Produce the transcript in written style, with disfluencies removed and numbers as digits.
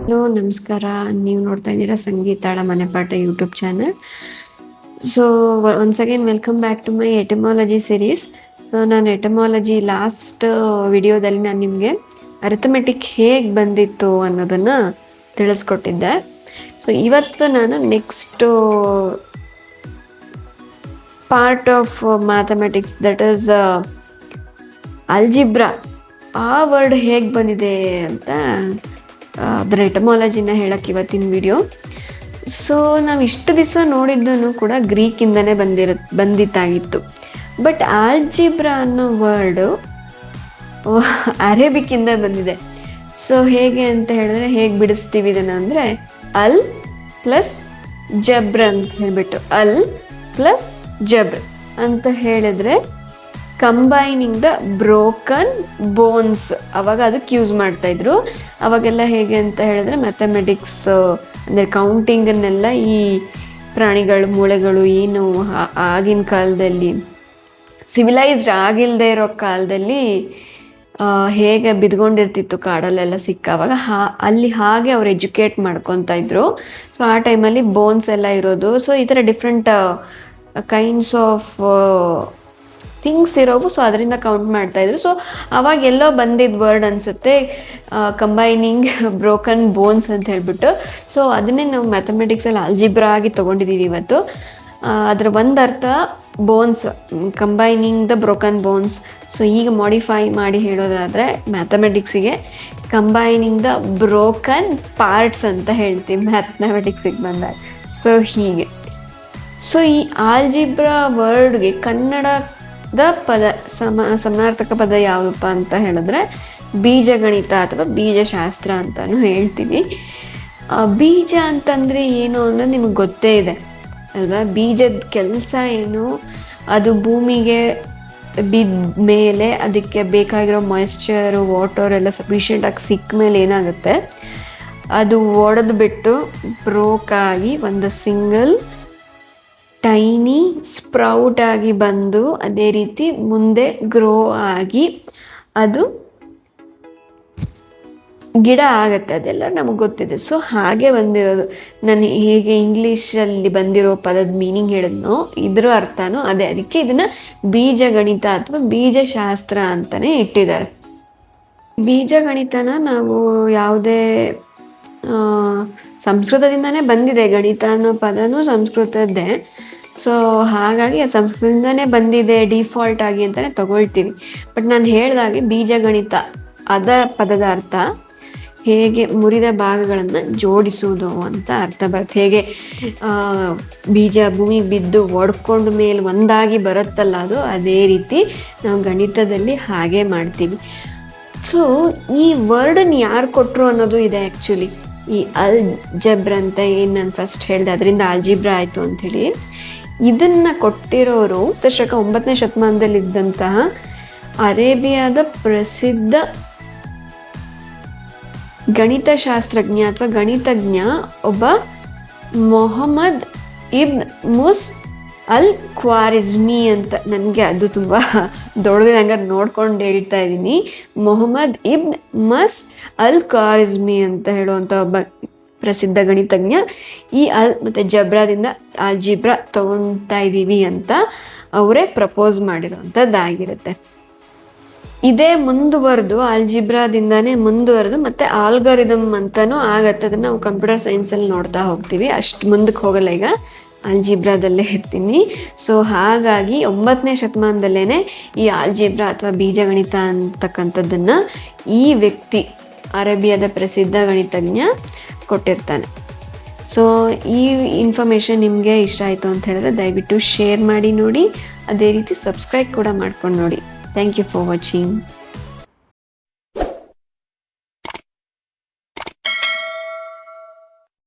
Hello ನಮಸ್ಕಾರ. ನೀವು ನೋಡ್ತಾ ಇದ್ದೀರಾ ಸಂಗೀತಾಳ ಮನೆಪಾಠ YouTube channel. So once again welcome back to my etymology series. So ನಾನು ಎಟಮಾಲಜಿ ಲಾಸ್ಟ್ ವಿಡಿಯೋದಲ್ಲಿ ನಾನು ನಿಮಗೆ ಅರಿಥಮೆಟಿಕ್ ಹೇಗೆ ಬಂದಿತ್ತು ಅನ್ನೋದನ್ನು ತಿಳಿಸ್ಕೊಟ್ಟಿದ್ದೆ. ಸೊ ಇವತ್ತು ನಾನು next part of mathematics, that is algebra, ಆ ವರ್ಡ್ ಹೇಗೆ ಬಂದಿದೆ ಅಂತ ಅದರ ಎಟಮಾಲಜಿನ ಹೇಳಕ್ಕೆ ಇವತ್ತಿನ ವಿಡಿಯೋ. ಸೊ ನಾವು ಇಷ್ಟು ದಿವಸ ನೋಡಿದ್ದೂ ಕೂಡ ಗ್ರೀಕಿಂದನೇ ಬಂದಿತ್ತಾಗಿತ್ತು. ಬಟ್ ಆಲ್ಜಿಬ್ರಾ ಅನ್ನೋ ವರ್ಡು ಅರೇಬಿಕ್ಕಿಂದ ಬಂದಿದೆ. ಸೊ ಹೇಗೆ ಅಂತ ಹೇಳಿದ್ರೆ, ಹೇಗೆ ಬಿಡಿಸ್ತೀವಿ ಇದನ್ನು ಅಂದರೆ, ಅಲ್ ಪ್ಲಸ್ ಜಬ್ರ ಅಂತ ಹೇಳಿಬಿಟ್ಟು, ಅಲ್ ಪ್ಲಸ್ ಜಬ್ರ ಅಂತ ಹೇಳಿದ್ರೆ ಕಂಬೈನಿಂಗ್ ದ ಬ್ರೋಕನ್ ಬೋನ್ಸ್, ಅವಾಗ ಅದಕ್ಕೆ ಯೂಸ್ ಮಾಡ್ತಾಯಿದ್ರು. ಅವಾಗೆಲ್ಲ ಹೇಗೆ ಅಂತ ಹೇಳಿದ್ರೆ, ಮ್ಯಾಥಮೆಟಿಕ್ಸ್ ಅಂದರೆ ಕೌಂಟಿಂಗನ್ನೆಲ್ಲ ಈ ಪ್ರಾಣಿಗಳು, ಮೂಳೆಗಳು ಏನು ಆಗಿನ ಕಾಲದಲ್ಲಿ ಸಿವಿಲೈಸ್ಡ್ ಆಗಿಲ್ಲದೆ ಇರೋ ಕಾಲದಲ್ಲಿ ಹೇಗೆ ಬಿದ್ಕೊಂಡಿರ್ತಿತ್ತು ಕಾಡಲ್ಲೆಲ್ಲ ಸಿಕ್ಕಾವಾಗ, ಅಲ್ಲಿ ಹಾಗೆ ಅವ್ರು ಎಜುಕೇಟ್ ಮಾಡ್ಕೊತಾ ಇದ್ರು. ಸೊ ಆ ಟೈಮಲ್ಲಿ ಬೋನ್ಸ್ ಎಲ್ಲ ಇರೋದು. ಸೊ ಈ ಥರ ಡಿಫ್ರೆಂಟ್ ಕೈಂಡ್ಸ್ ಆಫ್ ಥಿಂಗ್ಸ್ ಇರೋವು. ಸೊ ಅದರಿಂದ ಕೌಂಟ್ ಮಾಡ್ತಾಯಿದ್ರು. ಸೊ ಅವಾಗ ಎಲ್ಲೋ ಬಂದಿದ್ದ ವರ್ಡ್ ಅನಿಸುತ್ತೆ, ಕಂಬೈನಿಂಗ್ ಬ್ರೋಕನ್ ಬೋನ್ಸ್ ಅಂತ ಹೇಳ್ಬಿಟ್ಟು. ಸೊ ಅದನ್ನೇ ನಾವು ಮ್ಯಾಥಮೆಟಿಕ್ಸಲ್ಲಿ ಆಲ್ಜಿಬ್ರಾ ಆಗಿ ತೊಗೊಂಡಿದ್ದೀವಿ ಇವತ್ತು. ಅದರ ಒಂದು ಅರ್ಥ bones, combining the broken bones. So ಈಗ ಮಾಡಿಫೈ ಮಾಡಿ ಹೇಳೋದಾದರೆ ಮ್ಯಾಥಮೆಟಿಕ್ಸಿಗೆ ಕಂಬೈನಿಂಗ್ ದ ಬ್ರೋಕನ್ ಪಾರ್ಟ್ಸ್ ಅಂತ ಹೇಳ್ತೀವಿ ಮ್ಯಾಥಮೆಟಿಕ್ಸಿಗೆ ಬಂದಾಗ. ಸೊ ಹೀಗೆ. ಸೊ ಈ ಆಲ್ಜಿಬ್ರಾ ವರ್ಡ್ಗೆ ಕನ್ನಡದ ಪದ ಸಮಾನಾರ್ಥಕ ಪದ ಯಾವುದಪ್ಪ ಅಂತ ಹೇಳಿದ್ರೆ ಬೀಜಗಣಿತ ಅಥವಾ ಬೀಜಶಾಸ್ತ್ರ ಅಂತಲೂ ಹೇಳ್ತೀವಿ. ಬೀಜ ಅಂತಂದರೆ ಏನು ಅನ್ನೋದು ನಿಮಗೆ ಗೊತ್ತೇ ಇದೆ ಅಲ್ವಾ? ಬೀಜದ ಕೆಲಸ ಏನು, ಅದು ಭೂಮಿಗೆ ಬಿದ್ದ ಮೇಲೆ ಅದಕ್ಕೆ ಬೇಕಾಗಿರೋ ಮಾಯಿಶ್ಚರು, ವಾಟರ್ ಎಲ್ಲ ಸಫಿಷಿಯೆಂಟಾಗಿ ಸಿಕ್ಕ ಮೇಲೆ ಏನಾಗುತ್ತೆ, ಅದು ಒಡೆದು ಬಿಟ್ಟು ಬ್ರೋಕ್ ಆಗಿ ಒಂದು ಸಿಂಗಲ್ ಟೈನಿ ಸ್ಪ್ರೌಟ್ ಆಗಿ ಬಂದು ಅದೇ ರೀತಿ ಮುಂದೆ ಗ್ರೋ ಆಗಿ ಅದು ಗಿಡ ಆಗುತ್ತೆ. ಅದೆಲ್ಲ ನಮಗೆ ಗೊತ್ತಿದೆ. ಸೊ ಹಾಗೆ ಬಂದಿರೋದು. ನಾನು ಹೇಗೆ ಇಂಗ್ಲೀಷಲ್ಲಿ ಬಂದಿರೋ ಪದದ ಮೀನಿಂಗ್ ಹೇಳಿದ್ನೋ, ಇದರ ಅರ್ಥನೂ ಅದೇ. ಅದಕ್ಕೆ ಇದನ್ನು ಬೀಜಗಣಿತ ಅಥವಾ ಬೀಜಶಾಸ್ತ್ರ ಅಂತಲೇ ಇಟ್ಟಿದ್ದಾರೆ. ಬೀಜಗಣಿತನ ನಾವು ಯಾವುದೇ ಸಂಸ್ಕೃತದಿಂದನೇ ಬಂದಿದೆ. ಗಣಿತ ಅನ್ನೋ ಪದನೂ ಸಂಸ್ಕೃತದ್ದೇ. ಸೊ ಹಾಗಾಗಿ ಅದು ಸಂಸ್ಕೃತದಿಂದನೇ ಬಂದಿದೆ ಡಿಫಾಲ್ಟ್ ಆಗಿ ಅಂತಲೇ ತಗೊಳ್ತೀವಿ. ಬಟ್ ನಾನು ಹೇಳಿದಾಗೆ ಬೀಜಗಣಿತ ಅದ ಪದದ ಅರ್ಥ ಹೇಗೆ ಮುರಿದ ಭಾಗಗಳನ್ನು ಜೋಡಿಸುವುದು ಅಂತ ಅರ್ಥ ಬರುತ್ತೆ. ಹೇಗೆ ಬೀಜ ಭೂಮಿಗೆ ಬಿದ್ದು ಒಡ್ಕೊಂಡು ಮೇಲೆ ಒಂದಾಗಿ ಬರುತ್ತಲ್ಲ, ಅದು ಅದೇ ರೀತಿ ನಾವು ಗಣಿತದಲ್ಲಿ ಹಾಗೆ ಮಾಡ್ತೀವಿ. ಸೊ ಈ ವರ್ಡನ್ನು ಯಾರು ಕೊಟ್ಟರು ಅನ್ನೋದು ಇದೆ ಆ್ಯಕ್ಚುಲಿ. ಈ ಅಲ್ಜಬ್ರ ಅಂತ ಏನು ನಾನು ಫಸ್ಟ್ ಹೇಳಿದೆ, ಅದರಿಂದ ಆಲ್ಜಿಬ್ರಾ ಆಯಿತು ಅಂಥೇಳಿ. ಇದನ್ನು ಕೊಟ್ಟಿರೋರು 9ನೇ ಶತಮಾನದಲ್ಲಿದ್ದಂತಹ ಅರೇಬಿಯಾದ ಪ್ರಸಿದ್ಧ ಗಣಿತಶಾಸ್ತ್ರಜ್ಞ ಅಥವಾ ಗಣಿತಜ್ಞ ಒಬ್ಬ ಮೊಹಮ್ಮದ್ ಇಬ್ನ್ ಮುಸ್ ಅಲ್ ಖ್ವಾರಿಜ್ಮಿ ಅಂತ. ನನಗೆ ಅದು ತುಂಬ ದೊಡ್ಡದು, ಹಂಗಾರೆ ನೋಡ್ಕೊಂಡು ಹೇಳ್ತಾ ಇದ್ದೀನಿ. ಮೊಹಮ್ಮದ್ ಇಬ್ನ್ ಮಸ್ ಅಲ್ ಖ್ವಾರಿಜ್ಮಿ ಅಂತ ಹೇಳುವಂಥ ಒಬ್ಬ ಪ್ರಸಿದ್ಧ ಗಣಿತಜ್ಞ ಈ ಅಲ್ ಮತ್ತು ಜಬ್ರಾದಿಂದ ಆಲ್ಜಿಬ್ರಾ ತೊಗೊಳ್ತಾ ಇದ್ದೀವಿ ಅಂತ ಅವರೇ ಪ್ರಪೋಸ್ ಮಾಡಿರೋವಂಥದ್ದಾಗಿರುತ್ತೆ. ಇದೇ ಮುಂದುವರೆದು ಆಲ್ಜಿಬ್ರಾದಿಂದನೇ ಮುಂದುವರೆದು ಮತ್ತು ಆಲ್ಗಾರಿದಮ್ ಅಂತಲೂ ಆಗತ್ತೆ. ಅದನ್ನು ನಾವು ಕಂಪ್ಯೂಟರ್ ಸೈನ್ಸಲ್ಲಿ ನೋಡ್ತಾ ಹೋಗ್ತೀವಿ. ಅಷ್ಟು ಮುಂದಕ್ಕೆ ಹೋಗಲ್ಲ, ಈಗ ಆಲ್ಜಿಬ್ರಾದಲ್ಲೇ ಇರ್ತೀನಿ. ಸೊ ಹಾಗಾಗಿ 9ನೇ ಶತಮಾನದಲ್ಲೇ ಈ ಆಲ್ಜಿಬ್ರಾ ಅಥವಾ ಬೀಜಗಣಿತ ಅಂತಕ್ಕಂಥದ್ದನ್ನು ಈ ವ್ಯಕ್ತಿ, ಅರೇಬಿಯಾದ ಪ್ರಸಿದ್ಧ ಗಣಿತಜ್ಞ ಕೊಟ್ಟಿರ್ತಾನೆ. ಸೊ ಈ ಇನ್ಫಾರ್ಮೇಷನ್ ನಿಮಗೆ ಇಷ್ಟ ಆಯಿತು ಅಂತ ಹೇಳಿದ್ರೆ ದಯವಿಟ್ಟು ಶೇರ್ ಮಾಡಿ ನೋಡಿ. ಅದೇ ರೀತಿ ಸಬ್ಸ್ಕ್ರೈಬ್ ಕೂಡ ಮಾಡ್ಕೊಂಡು ನೋಡಿ. Thank you for watching.